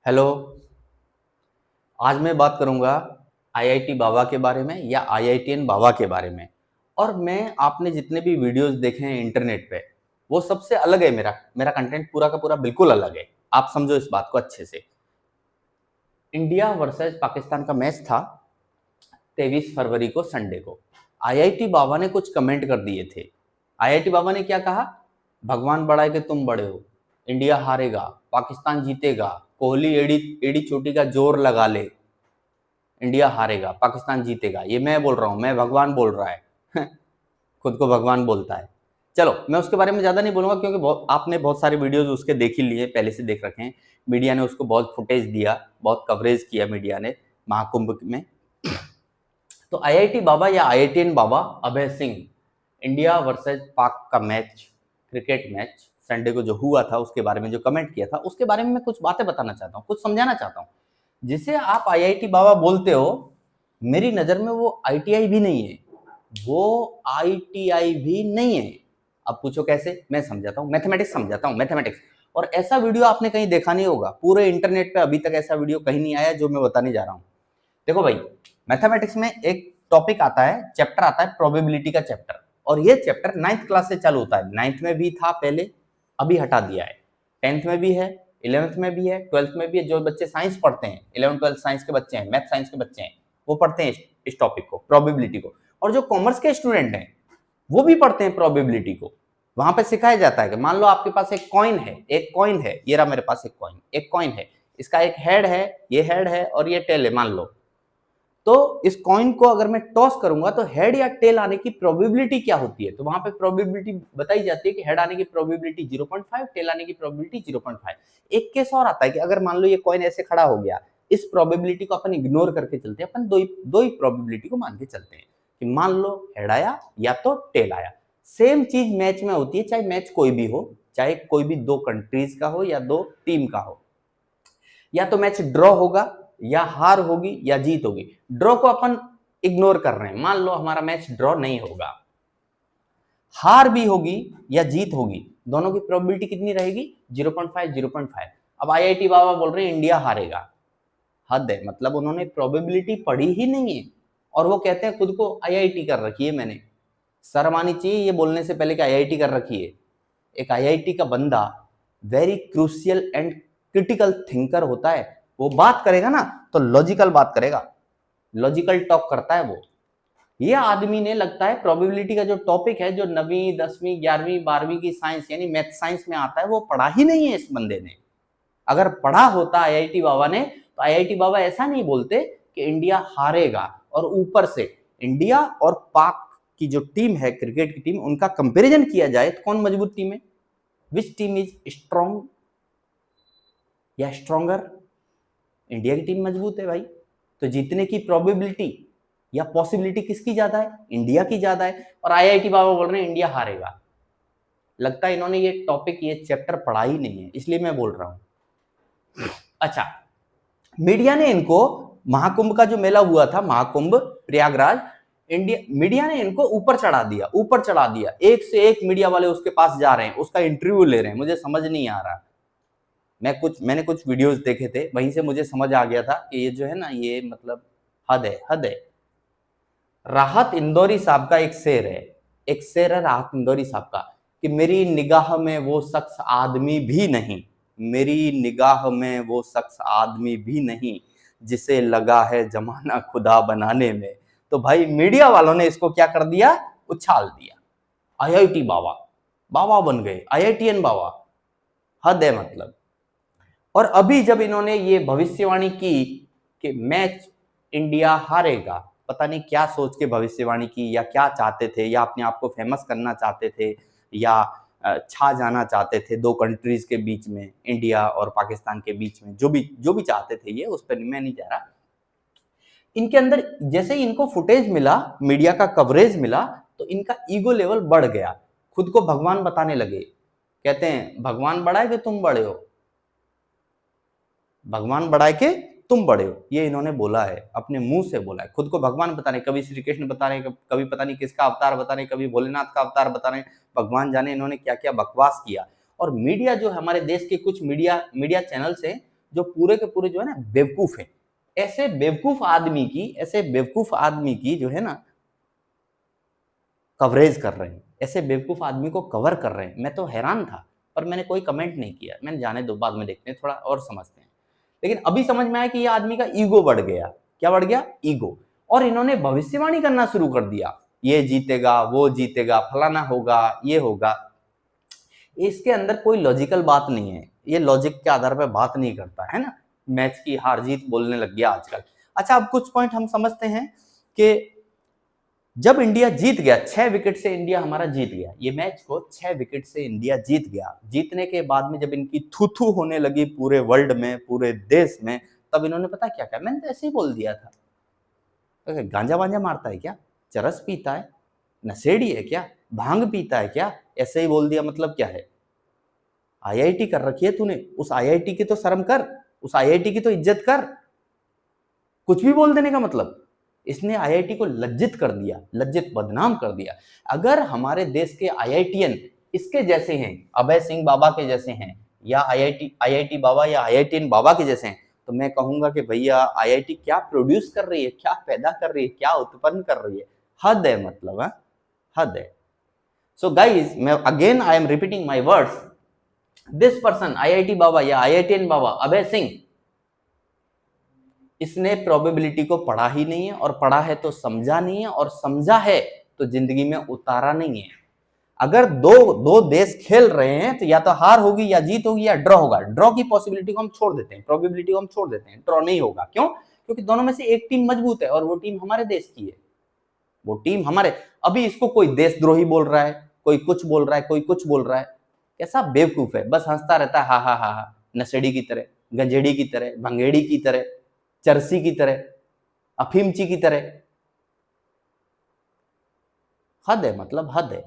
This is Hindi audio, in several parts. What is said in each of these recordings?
हेलो। आज मैं बात करूंगा आईआईटी बाबा के बारे में या आईआईटीएन बाबा के बारे में। और मैं आपने जितने भी वीडियोस देखे हैं इंटरनेट पे, वो सबसे अलग है। मेरा कंटेंट पूरा का पूरा बिल्कुल अलग है। आप समझो इस बात को अच्छे से। इंडिया वर्सेस पाकिस्तान का मैच था 23 फरवरी को, संडे को। आईआईटी बाबा ने कुछ कमेंट कर दिए थे। आईआईटी बाबा ने क्या कहा? भगवान बड़ा है कि तुम बड़े हो, इंडिया हारेगा, पाकिस्तान जीतेगा, कोहली एड़ी एड़ी चोटी का जोर लगा ले, इंडिया हारेगा, पाकिस्तान जीतेगा। ये मैं बोल रहा हूँ, मैं भगवान बोल रहा है खुद को भगवान बोलता है। चलो, मैं उसके बारे में ज़्यादा नहीं बोलूँगा क्योंकि आपने बहुत सारे वीडियोस उसके देख ही लिए, पहले से देख रखे हैं। मीडिया ने उसको बहुत फुटेज दिया, बहुत कवरेज किया मीडिया ने महाकुंभ में। तो आईआईटी बाबा या आईआईटीएन बाबा अभय सिंह, इंडिया वर्सेज पाक का मैच, क्रिकेट मैच संडे को जो हुआ था, उसके बारे में जो कमेंट किया था, उसके बारे में मैं कुछ बातें बताना चाहता हूँ, कुछ समझाना चाहता हूँ। जिसे आप आईआईटी बाबा बोलते हो, मेरी नज़र में वो आईटीआई भी नहीं है, वो आईटीआई भी नहीं है। अब पूछो कैसे? मैं समझाता हूँ, मैथमेटिक्स समझाता हूँ, मैथमेटिक्स। और ऐसा वीडियो आपने कहीं देखा नहीं होगा, पूरे इंटरनेट पे अभी तक ऐसा वीडियो कहीं नहीं आया जो मैं बताने जा रहा हूँ। देखो भाई, मैथमेटिक्स में एक टॉपिक आता है, चैप्टर आता है प्रोबेबिलिटी का चैप्टर। और ये चैप्टर 9th क्लास से चालू होता है। 9th में भी था पहले, अभी हटा दिया है। 10th में भी है, 11th में भी है, 12th में भी है। जो बच्चे साइंस पढ़ते हैं, 11th 12th साइंस के बच्चे हैं, मैथ साइंस के बच्चे हैं, वो पढ़ते हैं इस टॉपिक को, प्रोबेबिलिटी को। और जो कॉमर्स के स्टूडेंट हैं, वो भी पढ़ते हैं प्रोबेबिलिटी को। वहां पे सिखाया जाता है कि मान लो आपके पास एक कॉइन है, ये रहा मेरे पास एक कॉइन है, इसका एक हेड है, ये हेड है और ये टेल है मान लो। तो इस कॉइन को अगर मैं टॉस करूंगा तो हेड या टेल आने की प्रोबेबिलिटी क्या होती है? तो वहां पे प्रोबेबिलिटी बताई जाती है कि हेड आने की प्रोबेबिलिटी 0.5, टेल आने की प्रोबेबिलिटी 0.5। एक केस और आता है कि अगर मान लो ये कॉइन ऐसे खड़ा हो गया, इस प्रोबेबिलिटी को अपन इग्नोर करके चलते हैं, अपन दो ही प्रोबेबिलिटी को मान के चलते हैं कि मान लो हेड आया या तो टेल आया। सेम चीज मैच में होती है, चाहे मैच कोई भी हो, चाहे कोई भी दो कंट्रीज का हो या दो टीम का हो। या तो मैच ड्रॉ होगा, या हार होगी, या जीत होगी। ड्रॉ को अपन इग्नोर कर रहे हैं, मान लो हमारा मैच ड्रॉ नहीं होगा, हार भी होगी या जीत होगी, दोनों की प्रोबेबिलिटी कितनी रहेगी? 0.5 0.5। अब आईआईटी बाबा बोल रहे हैं इंडिया हारेगा। हद है, मतलब उन्होंने प्रोबेबिलिटी पढ़ी ही नहीं है और वो कहते हैं खुद को आईआईटी कर रखी है। मैंने शर्म आनी चाहिए ये बोलने से पहले कि आईआईटी कर रखी है। एक आईआईटी का बंदा very crucial and critical thinker होता है। वो बात करेगा ना तो लॉजिकल बात करेगा, लॉजिकल टॉक करता है वो। ये आदमी ने, लगता है प्रोबेबिलिटी का जो टॉपिक है, जो 9वीं 10वीं 11वीं 12वीं की साइंस यानी मैथ साइंस में आता है, वो पढ़ा ही नहीं है इस बंदे ने। अगर पढ़ा होता आईआईटी बाबा ने, तो आईआईटी बाबा ऐसा नहीं बोलते कि इंडिया हारेगा और ऊपर से इंडिया और पाक की जो टीम है, क्रिकेट की टीम, उनका कंपैरिजन किया जाए तो कौन मजबूत टीम है? विच टीम इज स्ट्रॉन्ग या स्ट्रॉन्गर? इंडिया की टीम मजबूत है भाई। तो जीतने की प्रोबेबिलिटी या पॉसिबिलिटी किसकी ज्यादा है? इंडिया की ज्यादा है। और आईआईटी बाबा बोल रहे हैं इंडिया हारेगा। लगता है इन्होंने ये टॉपिक, ये चैप्टर पढ़ा ही नहीं है, इसलिए मैं बोल रहा हूं। अच्छा, मीडिया ने इनको, महाकुंभ का जो मेला हुआ था, महाकुंभ प्रयागराज, मीडिया ने इनको ऊपर चढ़ा दिया। एक से एक मीडिया वाले उसके पास जा रहे हैं, उसका इंटरव्यू ले रहे हैं। मुझे समझ नहीं आ रहा। मैंने कुछ वीडियोस देखे थे, वहीं से मुझे समझ आ गया था कि ये जो है ना, ये मतलब हद है। राहत इंदौरी साहब का एक शेर है राहत इंदौरी साहब का, कि मेरी निगाह में वो शख्स आदमी भी नहीं, मेरी निगाह में वो शख्स आदमी भी नहीं जिसे लगा है जमाना खुदा बनाने में। तो भाई मीडिया वालों ने इसको क्या कर दिया? उछाल दिया। आईआईटी बाबा बन गए, आईआईटीएन बाबा। हद है मतलब। और अभी जब इन्होंने ये भविष्यवाणी की कि मैच इंडिया हारेगा, पता नहीं क्या सोच के भविष्यवाणी की, या क्या चाहते थे, या अपने आप को फेमस करना चाहते थे, या छा जाना चाहते थे दो कंट्रीज के बीच में, इंडिया और पाकिस्तान के बीच में, जो भी चाहते थे, ये उस पर मैं नहीं जा रहा। इनके अंदर जैसे ही इनको फुटेज मिला, मीडिया का कवरेज मिला, तो इनका ईगो लेवल बढ़ गया, खुद को भगवान बताने लगे। कहते हैं भगवान बड़ा है कि तुम बड़े हो, भगवान बढ़ाए के तुम बड़े हो। ये इन्होंने बोला है, अपने मुंह से बोला है, खुद को भगवान बता रहे। कभी श्री कृष्ण बता रहे, कभी पता नहीं किसका अवतार बता रहे, कभी भोलेनाथ का अवतार बता रहे। भगवान जाने इन्होंने क्या क्या बकवास किया। और मीडिया जो है, हमारे देश के कुछ मीडिया चैनल्स हैं, जो पूरे के पूरे जो है ना बेवकूफ है। ऐसे बेवकूफ आदमी की जो है ना कवरेज कर रहे हैं, ऐसे बेवकूफ आदमी को कवर कर रहे हैं। मैं तो हैरान था, पर मैंने कोई कमेंट नहीं किया। मैंने जाने दो, बाद में देखते हैं, थोड़ा और समझते हैं। लेकिन अभी समझ में आया कि ये आदमी का ईगो बढ़ गया। क्या बढ़ गया? ईगो। और इन्होंने भविष्यवाणी करना शुरू कर दिया, ये जीतेगा, वो जीतेगा, फलाना होगा, ये होगा। इसके अंदर कोई लॉजिकल बात नहीं है, ये लॉजिक के आधार पर बात नहीं करता है ना, मैच की हार जीत बोलने लग गया आजकल। अच्छा, अब कुछ पॉइंट हम समझते हैं कि जब इंडिया जीत गया, 6 विकेट से इंडिया हमारा जीत गया, ये मैच को 6 विकेट से इंडिया जीत गया। जीतने के बाद में जब इनकी थू होने लगी पूरे वर्ल्ड में, पूरे देश में, तब इन्होंने पता क्या किया? मैंने तो ऐसे ही बोल दिया था। तो गांजा वांजा मारता है क्या? चरस पीता है? नशेड़ी है क्या? भांग पीता है क्या? ऐसे ही बोल दिया, मतलब क्या है? आईआईटी कर रखी है तूने, उस आईआईटी की तो शर्म कर, उस आईआईटी की तो इज्जत कर। कुछ भी बोल देने का मतलब, इसने आईआईटी को लज्जित कर दिया, लज्जित बदनाम कर दिया। अगर हमारे देश के आईआईटीएन इसके जैसे हैं, अभय सिंह बाबा के जैसे हैं, या आईआईटी बाबा या आईआईटीएन बाबा के जैसे हैं, तो मैं कहूंगा कि भैया आईआईटी क्या प्रोड्यूस कर रही है, क्या पैदा कर रही है, क्या उत्पन्न कर रही है। हद है, मतलब है, हद है। सो गाइज, मैं again I am repeating my words, this person IIT बाबा या आईआईटीएन बाबा अभय सिंह, इसने प्रोबेबिलिटी को पढ़ा ही नहीं है, और पढ़ा है तो समझा नहीं है, और समझा है तो जिंदगी में उतारा नहीं है। अगर दो देश खेल रहे हैं तो या तो हार होगी या जीत होगी या ड्रॉ होगा। ड्रॉ की पॉसिबिलिटी को हम छोड़ देते हैं, प्रोबेबिलिटी को हम छोड़ देते हैं, ड्रॉ नहीं होगा। क्यों? क्योंकि दोनों में से एक टीम मजबूत है और वो टीम हमारे देश की है, वो टीम हमारे। अभी इसको कोई देशद्रोही बोल रहा है, कोई कुछ बोल रहा है, कोई कुछ बोल रहा है, कैसा बेवकूफ है, बस हंसता रहता है, हा हा हा हा, नशेड़ी की तरह, गंजेड़ी की तरह, भंगेड़ी की तरह, चरसी की तरह, अफीमची की तरह। हद है, मतलब हद है।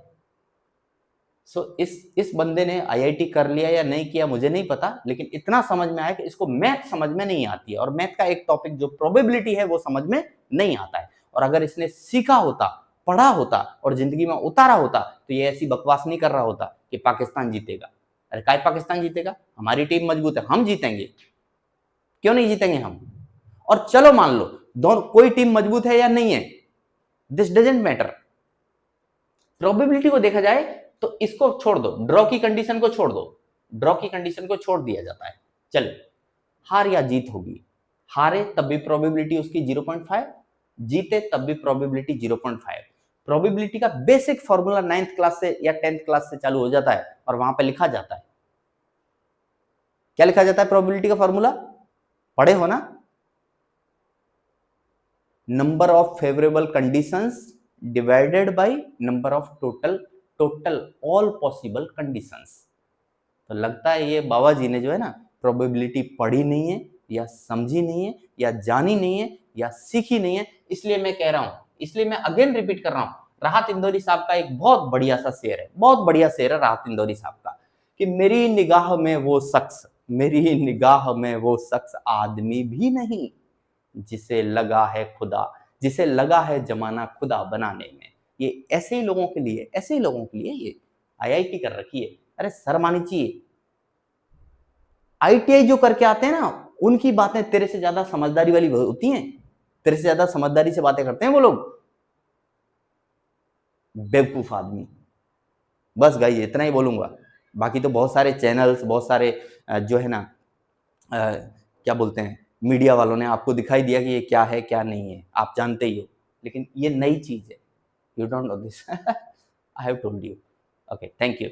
सो इस बंदे ने आईआईटी कर लिया या नहीं किया मुझे नहीं पता, लेकिन इतना समझ में आया कि इसको मैथ समझ में नहीं आती है, और मैथ का एक टॉपिक जो प्रोबेबिलिटी है वो समझ में नहीं आता है। और अगर इसने सीखा होता, पढ़ा होता और जिंदगी में उतारा होता, तो ये ऐसी बकवास नहीं कर रहा होता कि पाकिस्तान जीतेगा। अरे काय पाकिस्तान जीतेगा? हमारी टीम मजबूत है, हम जीतेंगे। क्यों नहीं जीतेंगे हम? और चलो मान लो दोनों, कोई टीम मजबूत है या नहीं है, दिस डजंट मैटर। प्रोबेबिलिटी को देखा जाए तो इसको छोड़ दो, ड्रॉ की कंडीशन को छोड़ दो, ड्रॉ की कंडीशन को छोड़ दिया जाता है। चलो, हार या जीत होगी, हारे तब भी प्रोबेबिलिटी उसकी 0.5, जीते तब भी प्रोबेबिलिटी 0.5। प्रोबेबिलिटी का बेसिक फॉर्मूला 9th क्लास से या 10th क्लास से चालू हो जाता है, और वहां पे लिखा जाता है, क्या लिखा जाता है प्रोबेबिलिटी का फॉर्मूला? पढ़े हो ना? Number of favourable conditions divided by number of total all possible conditions. तो लगता है ये बाबा जी ने जो है ना प्रोबेबिलिटी पढ़ी नहीं है, या समझी नहीं है, या जानी नहीं है, या सीखी नहीं है। इसलिए मैं कह रहा हूं, इसलिए मैं अगेन रिपीट कर रहा हूं, राहत इंदौरी साहब का एक बहुत बढ़िया सा शेर है, बहुत बढ़िया शेर है राहत इंदौरी साहब का, कि मेरी निगाह में वो शख्स, मेरी निगाह में वो शख्स आदमी भी नहीं, जिसे लगा है खुदा, जिसे लगा है जमाना खुदा बनाने में। ये ऐसे ही लोगों के लिए, ऐसे ही लोगों के लिए ये आईआईटी कर रखी है। अरे शर्म आनी चाहिए। आईटीआई जो करके आते हैं ना, उनकी बातें तेरे से ज्यादा समझदारी वाली होती हैं, तेरे से ज्यादा समझदारी से बातें करते हैं वो लोग। बेवकूफ आदमी। बस गाइस, इतना ही बोलूंगा। बाकी तो बहुत सारे चैनल्स, बहुत सारे जो है ना क्या बोलते हैं, मीडिया वालों ने आपको दिखाई दिया कि ये क्या है क्या नहीं है, आप जानते ही हो, लेकिन ये नई चीज है। You don't know this. I have told you. Okay, thank you.